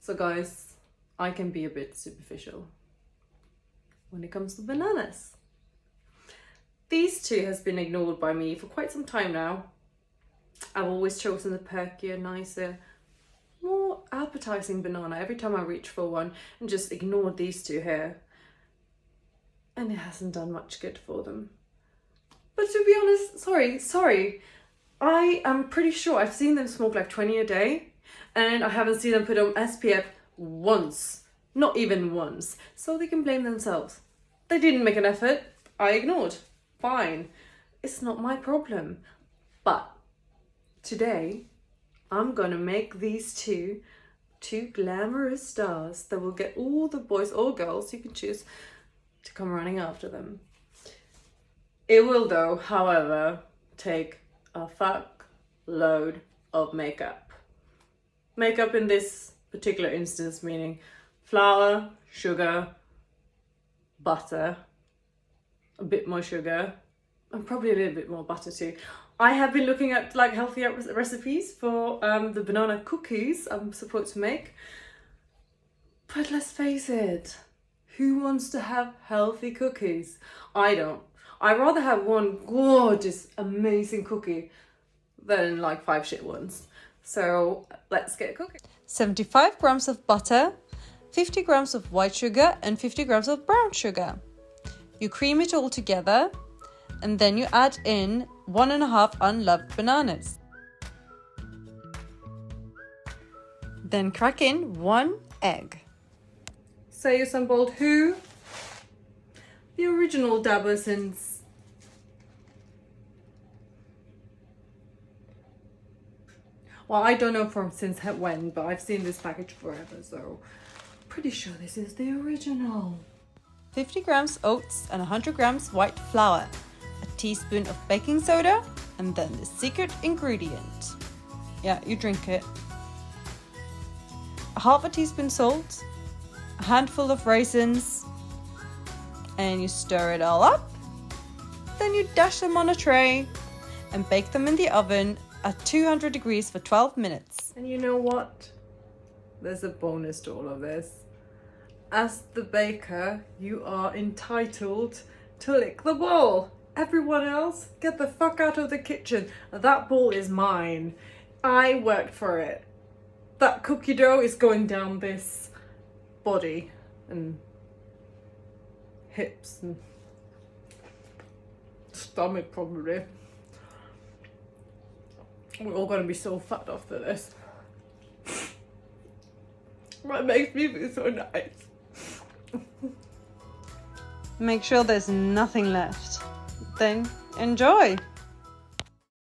So guys, I can be a bit superficial when it comes to bananas. These two has been ignored by me for quite some time now. I've always chosen the perkier, nicer, more appetizing banana every time I reach for one, and just ignored these two here. And it hasn't done much good for them. But to be honest, sorry. I am pretty sure I've seen them smoke like 20 a day, and I haven't seen them put on SPF once. Not even once. So they can blame themselves. They didn't make an effort. I ignored. Fine. It's not my problem. But today, I'm gonna make these two glamorous stars that will get all the boys or girls you can choose to come running after them. It will though, however, take a fuck load of makeup. Makeup in this particular instance meaning flour, sugar, butter, a bit more sugar, and probably a little bit more butter too. I have been looking at like healthier recipes for the banana cookies I'm supposed to make. But let's face it, who wants to have healthy cookies? I don't. I'd rather have one gorgeous, amazing cookie than like 5 shit ones. So let's get cooking. 75 grams of butter, 50 grams of white sugar and 50 grams of brown sugar. You cream it all together and then you add in 1.5 unloved bananas. Then crack in 1 egg. Say assembled who? The original dabber since I don't know since when, but I've seen this package forever, so pretty sure this is the original. 50 grams oats and 100 grams white flour, a teaspoon of baking soda, and then the secret ingredient. Yeah, you drink it. 1/2 teaspoon salt, a handful of raisins, and you stir it all up. Then you dash them on a tray and bake them in the oven at 200 degrees for 12 minutes. And you know what? There's a bonus to all of this. As the baker, you are entitled to lick the bowl. Everyone else, get the fuck out of the kitchen. That bowl is mine. I worked for it. That cookie dough is going down this body and hips and stomach probably. We're all gonna be so fat after this. That makes me feel so nice. Make sure there's nothing left. Then enjoy.